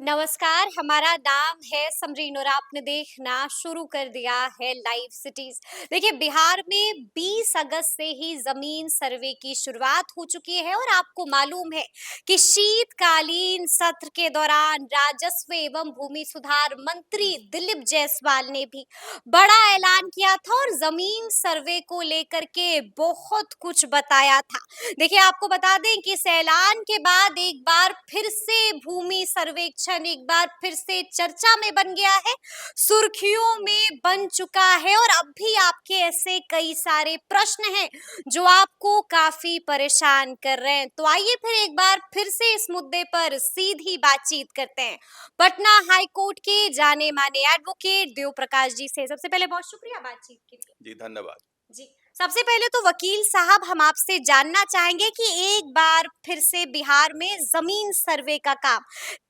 नमस्कार, हमारा नाम है समरीन और आपने देखना शुरू कर दिया है लाइव सिटीज। देखिए, बिहार में 20 अगस्त से ही जमीन सर्वे की शुरुआत हो चुकी है और आपको मालूम है कि शीतकालीन सत्र के दौरान राजस्व एवं भूमि सुधार मंत्री दिलीप जायसवाल ने भी बड़ा ऐलान किया था और जमीन सर्वे को लेकर के बहुत कुछ बताया था। देखिए, आपको बता दें कि इस ऐलान के बाद एक बार फिर से भूमि सर्वेक्षण एक बार फिर से चर्चा में बन गया है, सुर्खियों में बन चुका है और अब भी आपके ऐसे कई सारे प्रश्न हैं जो आपको काफी परेशान कर रहे हैं। तो आइए फिर एक बार फिर से इस मुद्दे पर सीधी बातचीत करते हैं पटना हाई कोर्ट के जाने माने एडवोकेट देव प्रकाश जी से। सबसे पहले बहुत शुक्रिया बातचीत के लिए। जी, धन्यवाद। जी, सबसे पहले तो वकील साहब हम आपसे जानना चाहेंगे कि एक बार फिर से बिहार में जमीन सर्वे का काम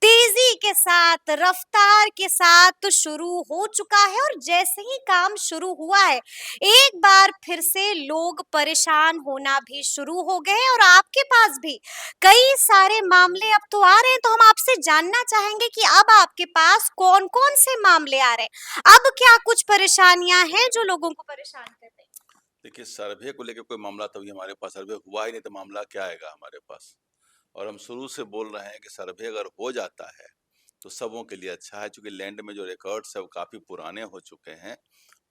तेजी के साथ, रफ्तार के साथ शुरू हो चुका है और जैसे ही काम शुरू हुआ है, एक बार फिर से लोग परेशान होना भी शुरू हो गए हैं और आपके पास भी कई सारे मामले अब तो आ रहे हैं। तो हम आपसे जानना चाहेंगे कि अब आपके पास कौन-कौन से मामले आ रहे हैं? अब क्या कुछ परेशानियां हैं जो लोगों को परेशान कर रही हैं? देखिए, सर्वे को लेके कोई मामला तभी हमारे पास सर्वे हुआ ही नहीं तो मामला क्या आएगा हमारे पास। और हम शुरू से बोल रहे हैं कि सर्वे अगर हो जाता है तो सबों के लिए अच्छा है, क्योंकि लैंड में जो रिकॉर्ड्स है वो काफ़ी पुराने हो चुके हैं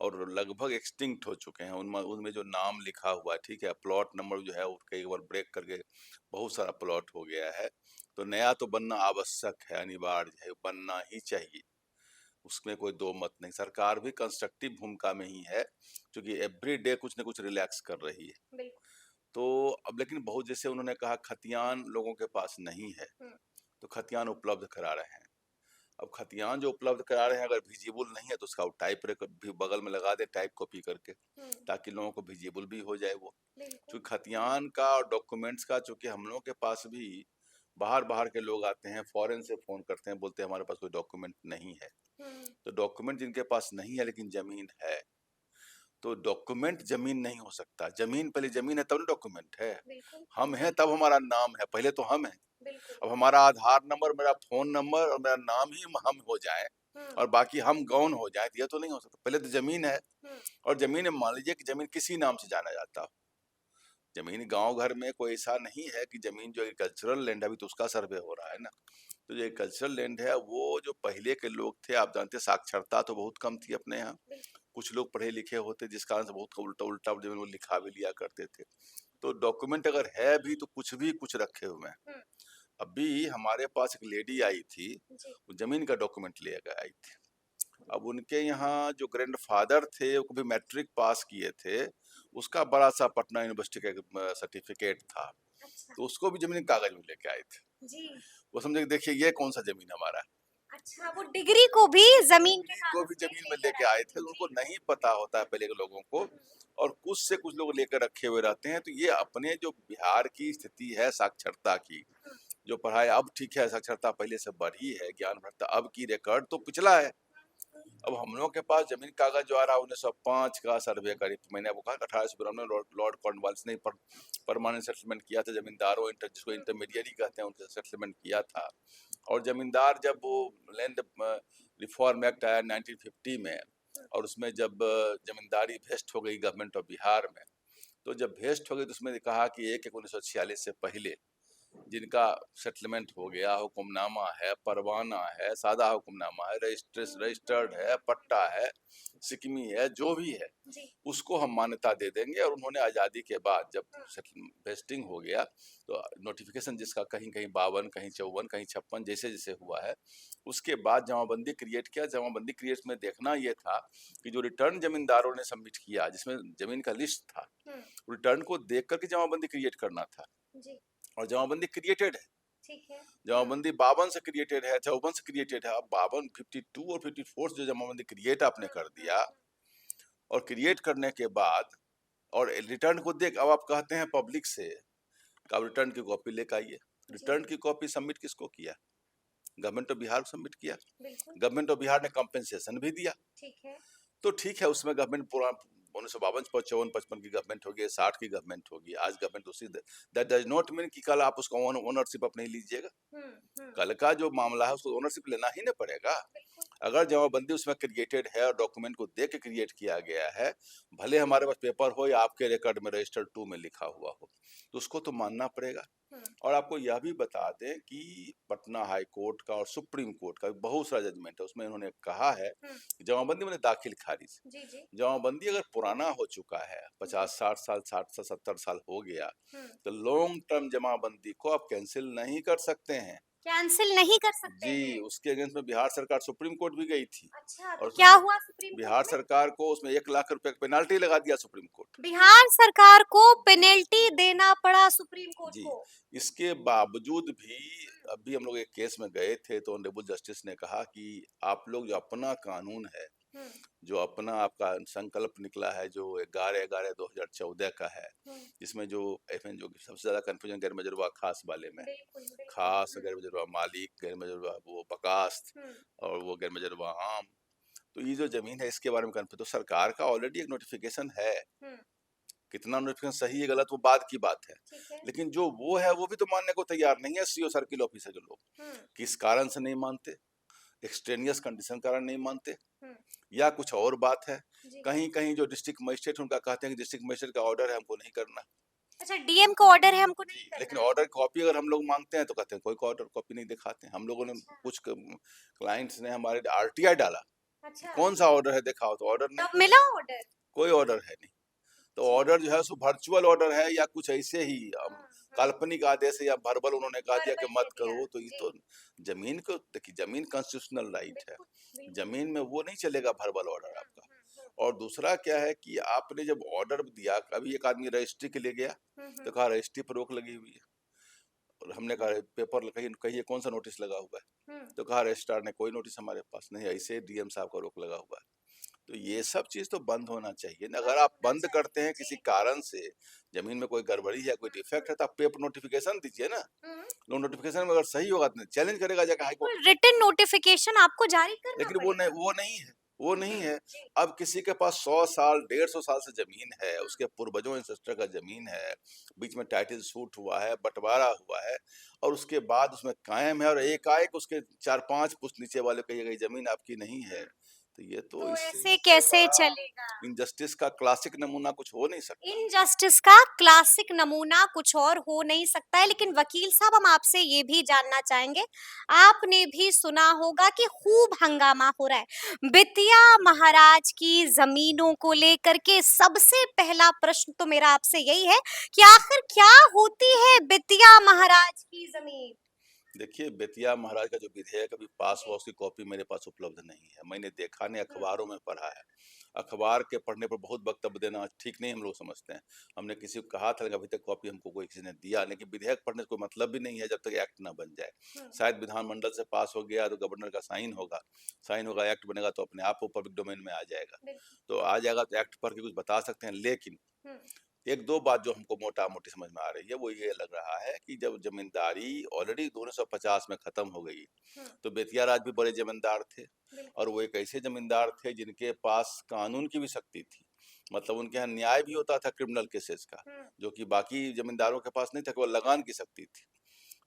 और लगभग एक्सटिंक्ट हो चुके हैं। उनमें उनमें जो नाम लिखा हुआ है, ठीक है, प्लॉट नंबर जो है वो कई बार ब्रेक करके बहुत सारा प्लॉट हो गया है। तो नया तो बनना आवश्यक है, अनिवार्य है, बनना ही चाहिए, उसमें कोई दो मत नहीं। सरकार भी कंस्ट्रक्टिव भूमिका में ही है, क्योंकि एवरी डे कुछ न कुछ रिलैक्स कर रही है। बिल्कुल। तो अब लेकिन बहुत, जैसे उन्होंने कहा, खतियान लोगों के पास नहीं है, हुँ, तो खतियान उपलब्ध करा रहे हैं। अब खतियान जो उपलब्ध करा रहे हैं, अगर विजिबल नहीं है तो उसका टाइप भी बगल में लगा दे, टाइप कॉपी करके, हुँ, ताकि लोगों को विजिबल भी हो जाए वो। बिल्कुल। क्योंकि खतियान का और डॉक्यूमेंट्स का, चूंकि हम लोगों के पास भी बाहर बाहर के लोग आते हैं, फॉरेन से फोन करते हैं, बोलते हैं हमारे पास कोई डॉक्यूमेंट नहीं है। हुँ, तो डॉक्यूमेंट जिनके पास नहीं है लेकिन जमीन है, तो डॉक्यूमेंट जमीन नहीं हो सकता। जमीन पहले जमीन है तब ना डॉक्यूमेंट है। बिल्कुल, हम हैं तब हमारा नाम है, पहले तो हम हैं। बिल्कुल। अब हमारा आधार नंबर, मेरा फोन नंबर और मेरा नाम ही हम हो जाए हुँ, और बाकी हम गौन हो जाए, तो ये तो नहीं हो सकता। पहले तो जमीन है। हुँ, और जमीन, मान लीजिए कि जमीन किसी नाम से जाना जाता हो, जमीन गांव घर में कोई ऐसा नहीं है कि जमीन जो एग्रीकल्चरल लैंड है, अभी तो उसका सर्वे हो रहा है ना। तो जो एग्रीकल्चरल लैंड है, वो जो पहले के लोग थे, आप जानते हैं, साक्षरता तो बहुत कम थी अपने यहाँ। बिल्कुल। कुछ लोग पढ़े लिखे होते, जिस कारण से बहुत उल्टा उल्टा जमीन वो लिखा भी लिया करते थे। तो डॉक्यूमेंट अगर है भी तो कुछ भी कुछ रखे हुए हैं। हुँ, अभी हमारे पास एक लेडी आई थी, जी, वो जमीन का डॉक्यूमेंट लेकर आई थी। अब उनके यहाँ जो ग्रैंडफादर थे वो कभी मैट्रिक पास किए थे, उसका बड़ा सा पटना यूनिवर्सिटी का सर्टिफिकेट था, अच्छा, तो उसको भी जमीन कागज में लेके आए थे। जी, वो समझे कि देखिए ये कौन सा जमीन हमारा है। अच्छा, वो डिग्री को भी ज़मीन के डिग्री को भी कागज़ में जमीन में लेकर लेके आई आए थे, थी। उनको जी, नहीं पता होता है पहले के लोगों को। हुँ, और कुछ से कुछ लोग लेकर रखे हुए रहते हैं। तो ये अपने जो बिहार की स्थिति है साक्षरता की, हुँ, जो पढ़ाई, अब ठीक है, साक्षरता पहले से बढ़ी है, ज्ञान बढ़ता, अब की रिकॉर्ड तो पिछला है। हुँ, अब हम लोग के पास जमीन कागज जो आ रहा है 1905 का सर्वे करीब, मैंने आपको कहा 1892 में लॉर्ड कॉर्नवालिस ने परमानेंट सेटलमेंट किया था जमींदारों, जिसको हुँ, इंटरमीडियरी कहते हैं, उनसे सेटलमेंट किया था। और जमींदार, जब वो लैंड रिफॉर्म एक्ट आया 1950 में, हुँ, और उसमें जब जमींदारी वेस्ट हो गई गवर्नमेंट ऑफ बिहार में, तो जब वेस्ट हो गई तो उसमें कहा कि 1/1/1946 से पहले जिनका सेटलमेंट हो गया, हुक्मनामा है, परवाना है, सादा हुक्मनामा है, रजिस्टर्ड है, पट्टा है, सिकमी है, जो भी है, जी, उसको हम मान्यता दे देंगे। और उन्होंने आज़ादी के बाद जब हुँ, वेस्टिंग हो गया, तो नोटिफिकेशन जिसका कहीं कहीं 52, कहीं 54, कहीं 56, जैसे जैसे हुआ है, उसके बाद जमाबंदी क्रिएट किया। जमाबंदी क्रिएट में देखना ये था कि जो रिटर्न जमींदारों ने सबमिट किया, जिसमें जमीन का लिस्ट था, हुँ, रिटर्न को देख करके जमाबंदी क्रिएट करना था। जी, और जमाबंदी क्रिएटेड है। ठीक है। हुँ, जमाबंदी 52 से क्रिएटेड है, 54 से क्रिएटेड है। अब 52, 52 और 54 से जो जमाबंदी क्रिएट आपने हुँ, कर हुँ, दिया, हुँ, और क्रिएट करने के बाद और रिटर्न को देख, अब आप कहते हैं पब्लिक से कि आप रिटर्न की कॉपी लेकर आइए। जी, रिटर्न की कॉपी सबमिट किसको किया? गवर्नमेंट ऑफ बिहार को सबमिट किया। बिल्कुल, गवर्नमेंट ऑफ बिहार ने कंपेंसेशन भी दिया। ठीक है। तो ठीक है, उसमें गवर्नमेंट पूरा 1952 54 55 की गवर्नमेंट होगी, 60 की गवर्नमेंट होगी, आज गवर्नमेंट दूसरी, दैट डज नॉट मीन कि कल आप उसका ओनरशिप अपने लीजिएगा। हम्म। कल का जो मामला है उसको ओनरशिप लेना ही ना पड़ेगा। बिल्कुल। अगर जमाबंदी उसमें क्रिएटेड है और डॉक्यूमेंट को देख के क्रिएट किया गया है, भले हमारे पास पेपर हो या आपके रिकॉर्ड में रजिस्टर 2 में लिखा हुआ हो, तो उसको तो मानना पड़ेगा। हम्म। और आपको यह भी बता दें कि पटना हाई कोर्ट का और सुप्रीम कोर्ट का बहुत सारा जजमेंट है, उसमें इन्होंने कहा है हम्म। कि जमाबंदी मैंने दाखिल खारिज, जी जी। जमाबंदी अगर पुराना हो चुका है, जी। 50-60 साल, 60 से 70 साल हो गया, हम्म। तो लॉन्ग टर्म जमाबंदी को आप कैंसिल नहीं कर सकते हैं। कैंसिल नहीं कर सकते जी, हैं। उसके अगेंस्ट में बिहार सरकार सुप्रीम कोर्ट भी गई थी, अच्छा, और तो उसमें क्या हुआ सुप्रीम कोर्ट बिहार में? सरकार को उसमें 1 लाख रुपए का पेनाल्टी लगा दिया सुप्रीम कोर्ट। बिहार सरकार को पेनल्टी देना पड़ा सुप्रीम कोर्ट जी, को। इसके बावजूद भी अभी हम लोग एक केस में गए थे तो ऑनरेबल जस्टिस ने कहा कि आप लोग जो अपना कानून है, हम्म। जो अपना आपका संकल्प निकला है, जो 11/11/2014 का है, हम्म। इसमें जो इसमें जो सबसे ज़्यादा कन्फ्यूजन गैर मजरूबा खास वाले में, बिल्कुल बिल्कुल। खास गैर मजरूबा मालिक, गैर मजरूबा वो बकास्त हम्म। और वो गैर मजरूबा आम, तो ये जो जमीन है इसके बारे में कन्फ्यूज, तो सरकार का ऑलरेडी एक नोटिफिकेशन है। हम्म। कितना नोटिफिकेशन सही है गलत वो बाद की बात है, ठीक है। लेकिन जो वो है वो भी तो मानने को तैयार नहीं है। सीओ सर्किल ऑफिसर जो लोग, हम्म। किस कारण से नहीं मानते, एक्सट्रेनियस कंडीशन कारण नहीं मानते, हम्म। या कुछ और बात है। जी। कहीं कहीं जो डिस्ट्रिक्ट मजिस्ट्रेट उनका कहते हैं कि डिस्ट्रिक्ट मजिस्ट्रेट का ऑर्डर है, हमको नहीं करना। अच्छा, डीएम का ऑर्डर है, हमको नहीं जी, करना लेकिन है। ऑर्डर कॉपी अगर हम लोग मांगते हैं तो कहते हैं कोई ऑर्डर कॉपी नहीं दिखाते हैं। हम लोगों ने अच्छा। कुछ क्लाइंट्स ने हमारे आरटीआई डाला कि अच्छा, कौन सा ऑर्डर है दिखाओ, तो ऑर्डर नहीं तब है, मिला ऑर्डर। कोई ऑर्डर है नहीं। तो जी। ऑर्डर जो है सो वर्चुअल ऑर्डर है या कुछ ऐसे ही हाँ। काल्पनिक आदेश है, या भर्बल उन्होंने कहा दिया कि वर्बल दे मत दिया। करो, तो ये जी। तो जमीन को देखिए, जमीन कॉन्स्टिट्यूशनल राइट है, बिल्कुल बिल्कुल। जमीन में वो नहीं चलेगा भर्बल ऑर्डर आपका। हम्म। और दूसरा क्या है कि आपने जब ऑर्डर दिया, कभी एक आदमी रजिस्ट्री के लिए गया तो हम्म। कहा रजिस्ट्री पर रोक लगी हुई है, और हमने कहा पेपर कहिए कहिए कौन सा नोटिस लगा हुआ है, हम्म। तो कहा रजिस्ट्रार ने कोई नोटिस हमारे पास नहीं, ऐसे डीएम साहब का रोक लगा हुआ है। तो ये सब चीज तो बंद होना चाहिए ना। अगर बंद आप होना बंद करते चाहिए। हैं किसी जी। कारण से, जमीन में कोई गड़बड़ी है, कोई डिफेक्ट है, तो आप पेपर नोटिफिकेशन दीजिए ना। हम्म। लोग नोटिफिकेशन में अगर सही होगा तो चैलेंज करेगा जाकर हाई कोर्ट बिल्कुल, में। रिटन नोटिफिकेशन आपको जारी करना लेकिन पड़ेगा। वो नहीं है, वो नहीं है। जी। अब किसी के पास 100 साल 150 साल से जमीन है, हाँ। उसके पूर्वजों इंसेस्टर का जमीन है, बीच में टाइटल सूट हुआ है, बंटवारा हुआ है, और उसके बाद उसमें कायम है, और एकाएक उसके 4-5 पुश्त नीचे वाले कहिएगा ये जमीन आपकी नहीं है, तो ये तो तो इससे ऐसे इससे कैसे बड़ा चलेगा? इनजस्टिस का क्लासिक नमूना कुछ हो नहीं सकता। इनजस्टिस का क्लासिक नमूना कुछ और हो नहीं सकता है। लेकिन वकील साहब, हम आपसे ये भी जानना चाहेंगे, आपने भी सुना होगा कि खूब हंगामा हो रहा है बेतिया महाराज की जमीनों को लेकर के। सबसे पहला प्रश्न तो मेरा आपसे यही है कि आखिर क्या होती है बेतिया महाराज की जमीन? देखिए, बेतिया महाराज का जो विधेयक अभी पास हुआ जी। उसकी कॉपी मेरे पास उपलब्ध नहीं है। मैंने देखा नहीं, हम्म। अखबारों में पढ़ा है। अखबार के पढ़ने पर बहुत वक्तव्य देना ठीक नहीं हम लोग समझते हैं। हमने किसी को कहा था, लेकिन अभी तक कॉपी हमको कोई किसी ने दिया, लेकिन विधेयक पढ़ने से कोई मतलब भी नहीं है जब तक एक्ट ना बन जाए। हम्म। शायद विधानमंडल से पास हो गया तो गवर्नर का साइन होगा, एक्ट बनेगा तो अपने आप वो पब्लिक डोमेन में आ जाएगा। बिल्कुल। तो आ जाएगा तो एक्ट पढ़ के कुछ बता सकते हैं, लेकिन हम्म। एक दो बात जो हमको मोटा-मोटी समझ में आ रही है, वो ये लग रहा है कि जब ज़मींदारी ऑलरेडी 1950 में खत्म हो गई, हम्म। तो बेतिया राज भी बड़े ज़मींदार थे, और बिल्कुल। वो एक ऐसे ज़मींदार थे जिनके पास कानून की भी शक्ति थी। मतलब उनके यहाँ न्याय भी होता था क्रिमिनल केसेस का, हम्म। जो कि बाकी ज़मींदारों के पास नहीं था, केवल लगान की शक्ति थी।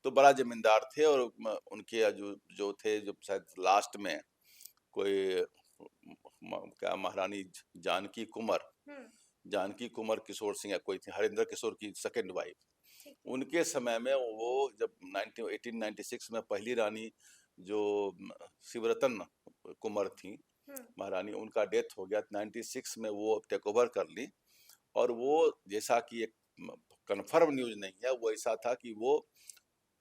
तो बड़ा ज़मींदार थे, और उनके जो जो थे, जो शायद लास्ट में कोई क्या महारानी जानकी कुंवर, हम्म। जानकी कुंवर किशोर सिंह या कोई थी, हरिंदर किशोर की सेकंड वाइफ, ठीक है। उनके समय में वो जब 1896 में पहली रानी जो शिवरतन कुंवर थी हम्म। महारानी, उनका डेथ हो गया 96 में, वो टेक ओवर कर ली। और वो, जैसा कि एक कन्फर्म न्यूज नहीं है, वो ऐसा था कि वो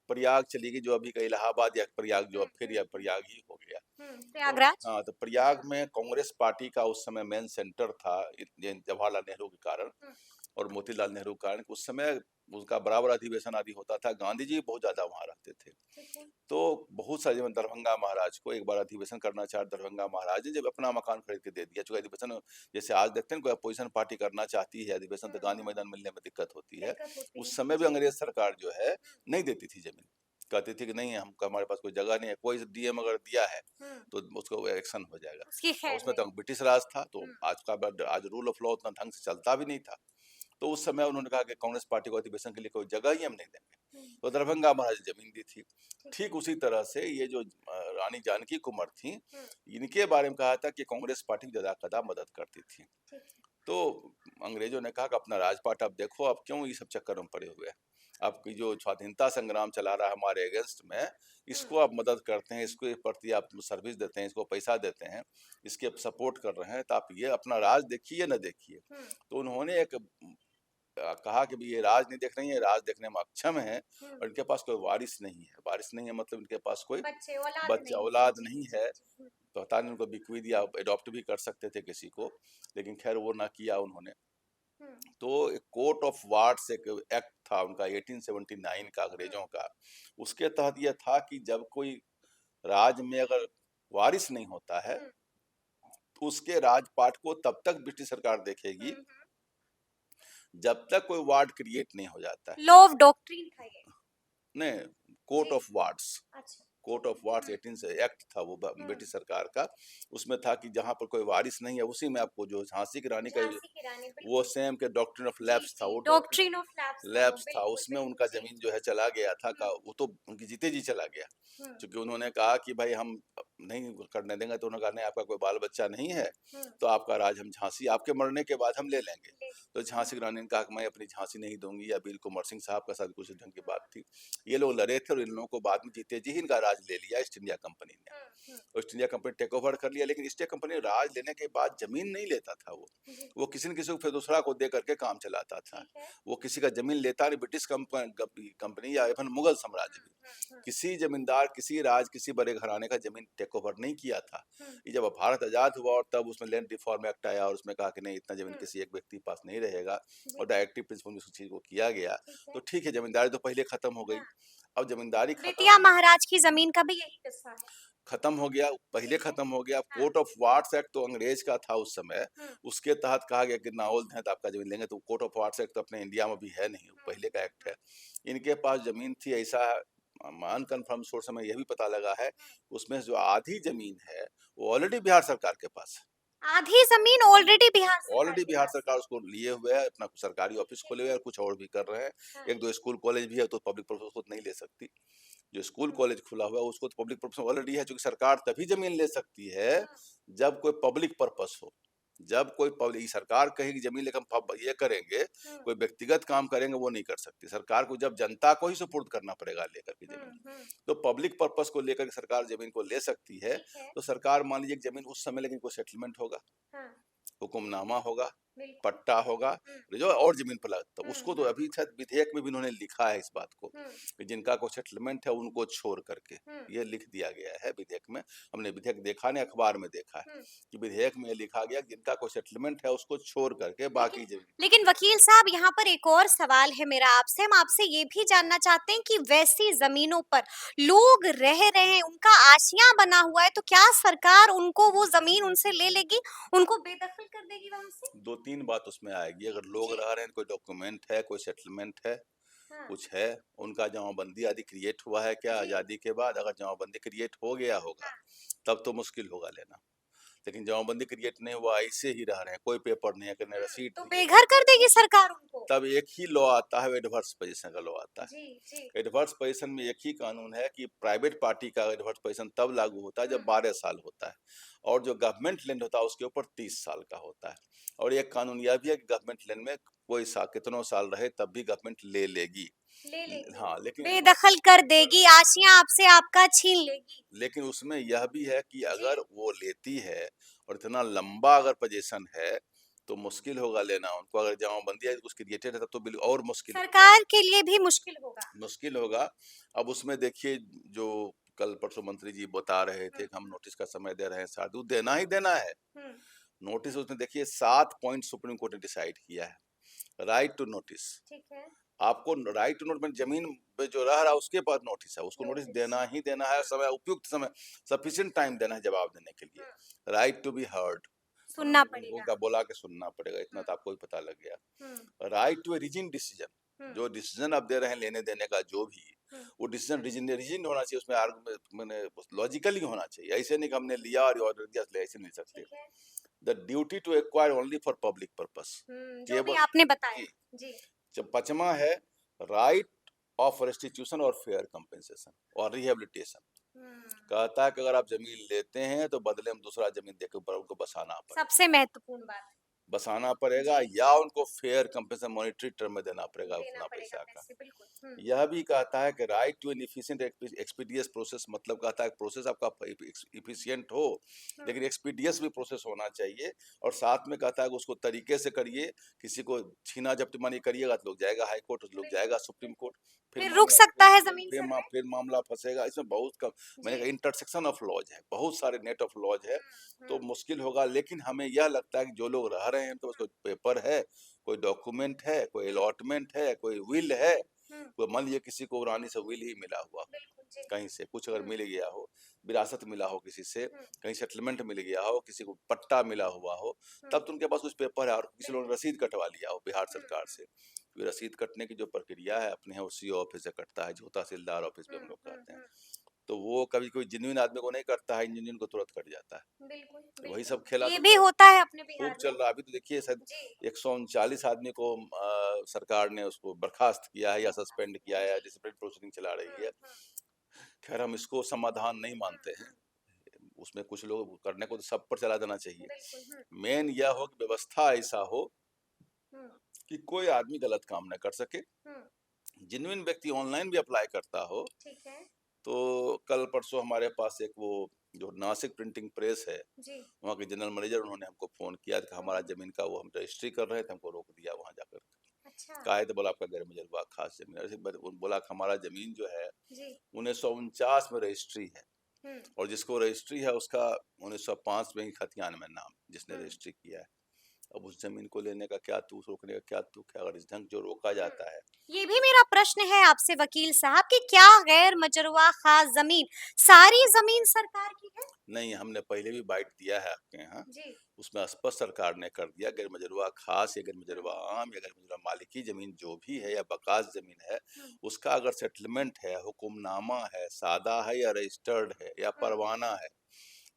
प्रयाग चली गई, जो अभी का इलाहाबाद, या प्रयाग जो अब फिर या प्रयाग ही हो गया। तो प्रयागराज। हाँ, तो प्रयाग में कांग्रेस पार्टी का उस समय मेन सेंटर था, जवाहरलाल नेहरू के कारण हम्म। और मोतीलाल नेहरू के कारण। उस समय उसका बराबर अधिवेशन आदि होता था, गांधी जी बहुत ज्यादा वहां रहते थे। ठीक है। तो बहुत सारे, जब दरभंगा महाराज को एक बार अधिवेशन करना चाहा, दरभंगा महाराज ने जब अपना मकान खरीद के दे दिया, चूंकि अधिवेशन जैसे आज देखते हैं कोई अपोजिशन पार्टी करना चाहती है अधिवेशन, तो गांधी मैदान मिलने में दिक्कत होती है। दिक्कत होती उस है। समय भी जी। अंग्रेज सरकार जो है नहीं देती थी जमीन, कहती थी कि नहीं हम हमारे पास कोई जगह नहीं है, कोई डीएम अगर दिया है तो उसको एक्शन हो जाएगा। उसकी और खैर उसमें है। तो ब्रिटिश राज था, तो हुँ, आज रूल ऑफ लॉ उतना ढंग से चलता भी नहीं था। तो उस समय उन्होंने कहा कि कांग्रेस पार्टी को अधिवेशन के लिए कोई जगह ही हम नहीं देंगे। हुँ, तो दरभंगा महाराज जमीन दी थी। ठीक है। ठीक उसी तरह से ये जो रानी जानकी कुंवर थी, हुँ, इनके बारे में कहा था कि कांग्रेस पार्टी की कदा मदद करती थी। ठीक है। तो अंग्रेजों ने कहा कि अपना राजपाट आप देखो, आप क्यों ये सब चक्कर में पड़े हुए हैं। आपकी जो स्वाधीनता संग्राम चला रहा है हमारे अगेंस्ट में, हुँ, इसको आप मदद करते हैं, इसके प्रति आप सर्विस देते हैं, इसको पैसा देते हैं, इसके सपोर्ट कर रहे हैं, तो आप ये अपना राज देखिए न देखिए। हुँ, तो उन्होंने एक कहा कि भी ये राज नहीं देख रही है, राज देखने में अक्षम है हुँ। और इनके पास कोई वारिस नहीं है। वारिस नहीं है मतलब इनके पास कोई बच्चे औलाद बच्चा नहीं है। औलाद जी, नहीं जी, है। जी। हुँ, तो पता नहीं उनको बिक्वी दिया, अडॉप्ट भी कर सकते थे किसी को, लेकिन खैर वो ना किया उन्होंने। हुँ, तो एक कोर्ट ऑफ वार्ड्स एक एक्ट था उनका 1879 का, हुँ, अंग्रेजों का। उसके तहत यह था कि जब कोई राज में अगर वारिस नहीं होता है, हुँ, तो उसके राजपाट को तब तक ब्रिटिश सरकार हुँ, देखेगी हुँ। जब तक कोई वार्ड क्रिएट नहीं हो जाता है। लॉ ऑफ डॉक्ट्रिन था ये। नहीं, कोर्ट जी, ऑफ वार्ड्स। अच्छा, कोर्ट ठीक ऑफ है। वार्ड्स हुँ, 18 से एक्ट था वो हुँ। ब्रिटिश सरकार का। उसमें था कि जहां पर कोई वारिस नहीं है, उसी में आपको जो झांसी की रानी का झाँसी की रानी, वो बिल्कुल। सेम के डॉक्ट्रिन ऑफ जी, लैप्स था, जी, वो डॉक्ट्रिन डॉक्ट्रिन ऑफ लैप्स था वो, लैप्स था, बिल्कुल, उसमें बिल्कुल, उनका जी। जमीन जो है चला गया था हुँ, का, वो तो उनकी जीते जी चला गया। हुँ, क्योंकि उन्होंने कहा कि भाई हम नहीं करने देंगे, तो उन्होंने कहा नहीं, आपका कोई बाल बच्चा नहीं है, हुँ, तो आपका राज हम झांसी आपके मरने के बाद हम ले लेंगे। ले तो हुँ, झांसी की रानी ने कहा कि मैं अपनी झांसी नहीं दूंगी, या बिल कुंवर सिंह साहब का साथ कुछ ढंग की बात थी। ये लोग लड़े थे और इन लोगों को बाद में जीते जी ही इनका राज ले लिया ईस्ट इंडिया कंपनी ने। हुँ, हुँ, East India Company take over कर लिया, लेकिन ईस्ट इंडिया कंपनी राज लेने के बाद जमीन नहीं लेता था वो। जी, वो किसी न किसी को फिर दूसरा को दे करके काम चलाता था। ठीक है। वो किसी का जमीन लेता नहीं, ब्रिटिश कंपनी या इवन मुगल हुँ, साम्राज्य भी हुँ, हुँ, किसी जमींदार, किसी राज, किसी बड़े घराने का जमीन टेक ओवर नहीं किया था। हुँ, ये जब भारत आजाद हुआ और तब उसमें लैंड रिफॉर्म एक्ट आया और उसमें कहा कि नहीं, इतना जमीन हुँ, किसी एक व्यक्ति के पास नहीं रहेगा, और जी, डायरेक्टिव प्रिंसिपल में उस चीज को किया गया। ठीक तो है। ठीक है, जमींदारी तो पहले खत्म हो गई। हाँ, अब जमींदारी खत्म बेतिया महाराज की ज़मीन का भी यही किस्सा है। खत्म हो गया, पहले ठीक है। खत्म हो गया। हाँ, कोर्ट ऑफ वार्ड्स एक्ट तो अंग्रेज का था उस समय। हुँ, उसके तहत कहा गया कि नाओल्द हैं तो आपका जमीन लेंगे, तो कोर्ट ऑफ वार्ड्स एक्ट तो अपने इंडिया में भी है नहीं, हुँ, पहले का एक्ट हुँ, है। इनके पास जमीन थी, ऐसा अनकन्फर्म सोर्स में यह भी पता लगा है, हुँ। उसमें से जो आधी जमीन है वो ऑलरेडी बिहार सरकार के पास है। आधी ज़मीन ऑलरेडी बिहार सरकार ऑलरेडी के बिहार पास है। सरकार उसको लिए हुए है, अपना सरकारी ऑफिस ठीक खोले हुए है। है और कुछ और भी कर रहे हैं। हाँ, एक दो स्कूल कॉलेज भी है, तो पब्लिक पर्पज को तो नहीं ले सकती। जो स्कूल हुँ, कॉलेज खुला हुआ है उसको तो पब्लिक पर्पस ऑलरेडी है, क्योंकि सरकार तभी जमीन ले सकती है हुँ, जब कोई पब्लिक पर्पस हो। जब कोई पब्लिक सरकार कहेगी जमीन लेकर हम ये करेंगे, हुँ, कोई व्यक्तिगत काम करेंगे, वो नहीं कर सकती। सरकार को जब जनता को ही सुपुर्द करना पड़ेगा लेकर के हुँ, जमीन, हुँ, तो पब्लिक पर्पस को लेकर के सरकार जमीन को ले सकती है। ठीक है। तो सरकार मान लीजिए कि जमीन उस समय, लेकिन कोई सेटलमेंट होगा, हाँ, हुक्मनामा होगा, बिल्कुल। पट्टा होगा, हुँ, जो और जमीन पर लगता, हुँ, उसको तो हुँ, अभी शायद विधेयक में भी इन्होंने लिखा है इस बात को, हुँ, कि जिनका कोई सेटलमेंट है उनको छोड़ करके, हुँ, ये लिख दिया गया है विधेयक में। हमने विधेयक देखा नहीं, अखबार में देखा है हुँ। कि विधेयक में ये लिखा गया कि जिनका कोई सेटलमेंट है उसको छोड़ करके लेकिन बाकी जमीन। लेकिन वकील साहब, यहाँ पर एक और सवाल है मेरा आपसे। हम आपसे ये भी जानना चाहते हैं कि वैसी जमीनों पर लोग रह रहे हैं, उनका आशियां बना हुआ है, तो क्या सरकार उनको वो जमीन उनसे ले लेगी, उनको बेदखल कर देगी वहां से? दो तीन बात उसमें आएगी। अगर लोग जी। रह रहे हैं, कोई डॉक्यूमेंट है, कोई सेटलमेंट है, हाँ। कुछ है, उनका जमाबंदी आदि क्रिएट हुआ है क्या जी। आजादी के बाद? अगर जमाबंदी क्रिएट हो गया होगा हाँ। तब तो मुश्किल होगा लेना। लेकिन जमाबंदी क्रिएट नहीं हुआ, ऐसे ही रह रहे हैं, कोई पेपर नहीं है, कि रसीद तो नहीं है, बेघर कर देगी सरकार उनको? तब एक ही लॉ आता है, एडवर्स पोजीशन का लॉ आता है। जी, जी। एडवर्स पोजीशन में एक ही कानून है कि प्राइवेट पार्टी का एडवर्स पोजीशन तब लागू होता है हुँ, जब 12 साल होता है, और जो गवर्नमेंट लैंड होता है उसके ऊपर 30 साल का होता है। और एक कानून यह भी है कि गवर्नमेंट लैंड में कोई कितनों साल रहे तब भी गवर्नमेंट ले लेगी। ले लेगी। हाँ, लेकिन बेदखल कर देगी, आशियां आपसे आपका छीन लेगी। लेकिन उसमें यह भी है कि जी। अगर वो लेती है और इतना लंबा अगर पोजीशन है, तो मुश्किल होगा लेना उनको। अगर जमाबंदी है कुछ क्रिएटेड है तब तो बिल्कुल और मुश्किल होगा, सरकार के लिए भी मुश्किल होगा। मुश्किल होगा। अब उसमें देखिए, जो कल परसों मंत्री जी बता रहे थे हुँ, कि हम नोटिस का समय दे रहे हैं, साधु देना ही देना है हुँ, नोटिस। उसमें देखिए 7 पॉइंट सुप्रीम कोर्ट ने डिसाइड किया है। राइट टू नोटिस, ठीक है। आपको राइट टू नोट में जमीन पे जो रह रहा है उसके पास नोटिस है, उसको नोटिस नोटिस। देना ही देना है, हुँ, समय उपयुक्त समय, सफिशिएंट टाइम देना है जवाब देने के लिए। हुँ, राइट टू बी हर्ड, सुनना उनको पड़ेगा। का बोला के सुनना पड़ेगा, इतना हुँ, तो आपको भी पता लग गया। Hmm, right to a reason decision, hmm, जो डिसीजन आप दे रहे हैं लेने देने का जो भी, हम्म, वो डिसीजन रीजन होना चाहिए, उसमें मैंने लॉजिकली होना चाहिए। ऐसे नहीं कि हमने लिया और ऑर्डर दिया, इसलिए ऐसे नहीं सकते। ठीक है। The duty to acquire only for public purpose, जो भी केवल आपने बताया। जी। जी। जब पचमा है राइट ऑफ रेस्टिट्यूशन और फेयर कंपेंसेशन और रिहेबिलिटेशन, हम्म, कहता है कि अगर आप जमीन लेते हैं तो बदले में दूसरा जमीन देकर ऊपर उनको बसाना पड़ेगा, सबसे महत्वपूर्ण बात। बसाना पड़ेगा, जी, या उनको फेयर कंपेंसेशन मॉनिटरी टर्म में देना पड़ेगा देना उतना पड़ेगा पैसा का। पैसे, बिल्कुल। यह भी कहता है कि right to an efficient expeditious process, मतलब कहता है प्रोसेस आपका इफिशिएंट हो, हुँ, लेकिन एक्सपीडियस भी प्रोसेस होना चाहिए। और साथ में कहता है कि उसको तरीके से करिए, किसी को छीना झपटी मानी करिएगा तो लोग जाएगा हाई कोर्ट, लोग बिल्कुल। जाएगा सुप्रीम कोर्ट, फिर फिर रुक मामला सकता है ज़मीन सर्वे? फिर मामला फंसेगा। इसमें बहुत कम, मैंने कहा जी। इंटरसेक्शन ऑफ लॉज है, बहुत सारे नेट ऑफ लॉज है, हुँ, तो हुँ, मुश्किल होगा। लेकिन हमें यह लगता है कि जो लोग रह रहे हैं तो उसको पेपर है, कोई डॉक्यूमेंट है, कोई हुँ, अलॉटमेंट है, कोई विल है, हुँ, तो मान लीजिए किसी को रानी से विल ही मिला हुआ हो, बिल्कुल, जी। कहीं से कुछ अगर हुँ, मिल गया हो, विरासत मिला हो किसी से, हुँ, कहीं सेटलमेंट मिल गया हो, किसी को पट्टा मिला हुआ हो, हुँ, तब तो उनके पास कुछ पेपर है, और किसी लोगों ने बिल्कुल। रसीद कटवा लिया हो बिहार हुँ, सरकार से, तो ये रसीद कटने की जो प्रक्रिया है अपने यहाँ सीओ ऑफिस से कटता है, जो तहसीलदार ऑफिस भी हुँ, हम लोग हुँ, कहते हैं। हुँ, तो वो कभी कोई जेन्युइन आदमी को नहीं करता है, इंजीनियर को तुरंत कट जाता है। बिल्कुल, तो वही बिल्कुल। सब खेला ये तो भी होता है अपने खूब बिहार चल में। रहा है। अभी तो देखिए शायद जी, 139 आदमी को सरकार ने उसको बर्खास्त किया है या बर्खास्त सस्पेंड किया, किया है या जी। डिसिप्लिन प्रोसीडिंग चला रही हुँ, है। हुँ, खैर हम इसको समाधान नहीं हुँ, मानते हैं, हुँ, उसमें कुछ लोग करने को तो सब पर चला देना चाहिए। बिल्कुल, हुँ, मेन यह हो कि व्यवस्था ऐसा हो हुँ, कि कोई आदमी गलत काम न कर सके। हुँ, जेन्युइन व्यक्ति ऑनलाइन भी अप्लाई करता हो, ठीक है। तो कल परसों हमारे पास एक वो जो नासिक प्रिंटिंग प्रेस है, जी। वहाँ के जनरल मैनेजर, उन्होंने हमको फोन किया कि हुँ, हमारा हुँ, जमीन का वो हम रजिस्ट्री कर रहे थे, हमको रोक दिया वहाँ जाकर। अच्छा। का है तो बोला आपका गैर मुजरूबा खास जमीन है। ऐसे बोला कि हमारा जमीन जो है जी। 1949 में रजिस्ट्री है, हुँ, और जिसको रजिस्ट्री है उसका 1905 में ही खतियान में नाम, जिसने हुँ, रजिस्ट्री किया है। अब उस जमीन को लेने का क्या तुक, रोकने का क्या तुक है, अगर इस ढंग जो रोका हुँ। जाता है। ये भी मेरा प्रश्न है आपसे वकील साहब कि क्या गैर मजरूआ खास जमीन सारी जमीन सरकार की है? नहीं, हमने पहले भी बाइट दिया है आपके यहाँ, जी। उसमें स्पष्ट सरकार ने कर दिया, गैर मजरूआ खास या गैर हुँ, मजरूआ आम या गैर मजरूआ मालिकी जमीन जो भी है या बकास जमीन है, हुँ, उसका अगर सेटलमेंट है, हुक्मनामा है, सादा है या रजिस्टर्ड है या हुँ, परवाना है,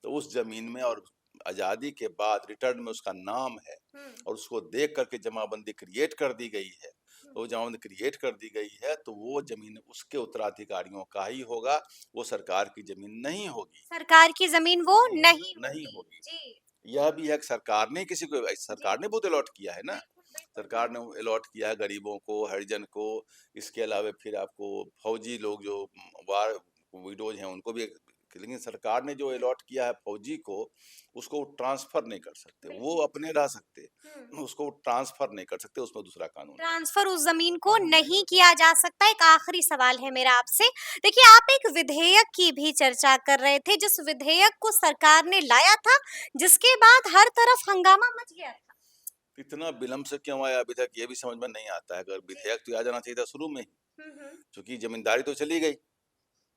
तो उस जमीन में, और आज़ादी के बाद रिटर्न में उसका नाम है, हुँ, और उसको देख करके जमाबंदी क्रिएट कर दी गई है, हुँ। तो वो जमाबंदी क्रिएट कर दी गई है, तो वो जमीन उसके उत्तराधिकारियों का ही होगा, वो सरकार की जमीन नहीं होगी। सरकार की जमीन वो नहीं नहीं होगी। होगी। जी, यह भी है कि सरकार ने किसी को, जी। सरकार ने बहुत अलॉट किया है ना, बिल्कुल, बिल्कुल। सरकार ने अलॉट किया है गरीबों को, हरिजन को। इसके अलावा फिर आपको फौजी लोग जो वार विडोज हैं उनको भी, लेकिन सरकार ने जो हुँ, अलॉट किया है फौजी को, उसको ट्रांसफर नहीं कर सकते, वो बिल्कुल। अपने रह सकते, हुँ। उसको ट्रांसफर नहीं कर सकते, उसमें दूसरा कानून है। ट्रांसफर उस जमीन को नहीं किया जा सकता। एक आखिरी सवाल है मेरा आपसे। देखिए, आप एक विधेयक की भी चर्चा कर रहे थे, जिस विधेयक को सरकार ने लाया था, जिसके बाद हर तरफ हंगामा मच गया था। इतना विलम्ब से क्यों आया अभी तक, ये भी समझ में नहीं आता है। अगर जी। विधेयक तो आ जाना चाहिए था शुरू में ही, हुँ, हुँ, क्योंकि जमींदारी तो चली गई, हुँ,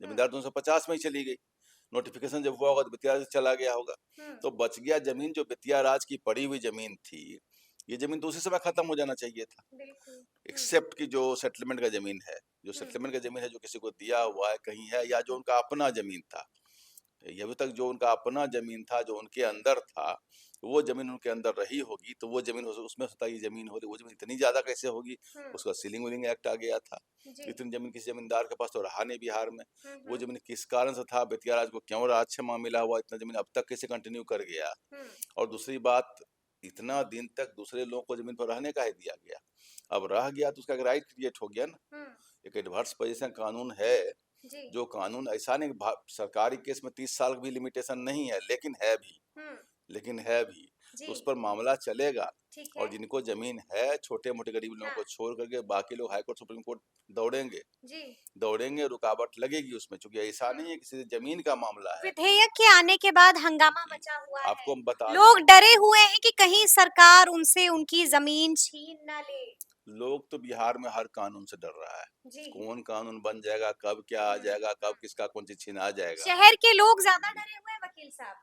जमींदार तो 1950 में ही चली गई, नोटिफिकेशन जब हुआ होगा तो बेतिया राज चला गया होगा, हुँ, तो बच गया जमीन जो बेतिया राज की पड़ी हुई जमीन थी। ये जमीन तो उसी समय खत्म हो जाना चाहिए था, बिल्कुल। हुँ, एक्सेप्ट कि जो सेटलमेंट का जमीन है, जो हुँ, सेटलमेंट का जमीन है, जो किसी को दिया हुआ है कहीं है, या जो उनका अपना जमीन था, ये अभी तक जो उनका अपना जमीन था, जो उनके अंदर था, वो जमीन उनके अंदर रही होगी, तो वो जमीन उसमें होता ये जमीन हो रही, वो जमीन इतनी ज्यादा कैसे होगी। हुँ, उसका सीलिंग विलिंग एक्ट आ गया था, जी। इतनी जमीन किसी जमींदार के पास तो रहा नहीं बिहार में। हुँ, वो हुँ, जमीन किस कारण से था, बेतिया राज को क्यों राज क्षमा मिला हुआ, इतना जमीन अब तक कैसे कंटिन्यू कर गया। हुँ, और दूसरी बात, इतना दिन तक दूसरे लोगों को जमीन पर रहने का ही दिया गया, अब रह गया तो उसका एक राइट क्रिएट हो गया ना। हुँ, एक एडवर्स पोजीशन कानून है, जी। जो कानून ऐसा नहीं, सरकारी केस में 30 साल भी लिमिटेशन नहीं है, लेकिन है भी, हुँ, तो जी, उस पर मामला चलेगा। ठीक और है। जिनको जमीन है, छोटे मोटे गरीब लोगों हाँ, को छोड़ करके बाकी लोग हाईकोर्ट सुप्रीम कोर्ट दौड़ेंगे, जी। रुकावट लगेगी उसमें, क्योंकि ऐसा हुँ। नहीं है किसी जमीन का मामला है। विधेयक के आने के बाद हंगामा जी, मचा हुआ है। आपको हम बता लोग दें, डरे हुए हैं कि कहीं सरकार उनसे उनकी जमीन छीन ना ले। लोग तो बिहार में हर कानून से डर रहा है, जी। कौन कानून बन जाएगा, कब क्या आ हुँ, जाएगा, हुँ। कब किसका कौन चीज छीना जाएगा। शहर के लोग ज्यादा जी, डरे हुए हैं वकील साहब।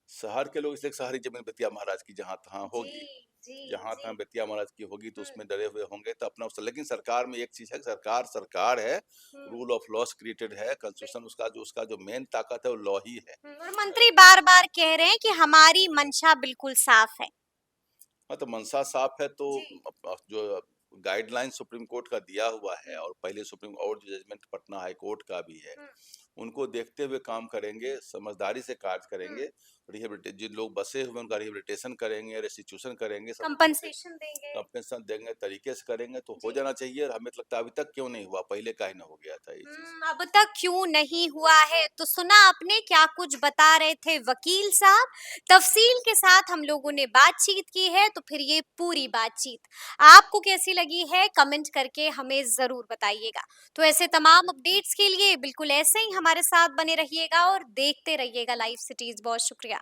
शहर के लोग इसलिए शहरी जमीन बेतिया महाराज की जहां तहां जी, होगी, जी, जहाँ जी। तहाँ बेतिया महाराज की होगी तो हुँ, उसमें डरे हुए होंगे तो अपना लेकिन सरकार में एक चीज़ है कि सरकार सरकार है, हुँ। रूल ऑफ लॉस क्रिएटेड है, कॉन्स्टिट्यूशन उसका जो मेन ताकत है वो लॉ ही है। और मंत्री बार-बार कह रहे हैं कि हमारी मंशा बिल्कुल साफ है। हाँ, तो मंशा साफ है तो जी। जो गाइडलाइन सुप्रीम कोर्ट का दिया हुआ है हुँ, और पहले सुप्रीम और जो जजमेंट पटना हाई कोर्ट का भी है, हुँ, उनको देखते हुए काम करेंगे, समझदारी से कार्य हुँ। करेंगे। जिन लोग बसे हुए हैं उनका रिहेबिलिटेशन करेंगे, रेस्टिट्यूशन करेंगे, सब तरीके कंपनसेशन देंगे। कंपेंसेशन देंगे, तरीके से करेंगे तो हो जी। जाना चाहिए और हमें तो लगता है अभी तक क्यों नहीं हुआ, पहले काहे ना हो गया था ये चीज़। अब तक क्यों नहीं हुआ है? तो सुना आपने क्या कुछ बता रहे थे वकील साहब। तफसील के साथ हम लोगों ने बातचीत की है, तो फिर ये पूरी बातचीत आपको कैसी लगी है कमेंट करके हमें ज़रूर बताइएगा। तो ऐसे तमाम अपडेट्स के लिए बिल्कुल ऐसे ही हमारे साथ बने रहिएगा और देखते रहिएगा लाइव सिटीज़। बहुत शुक्रिया।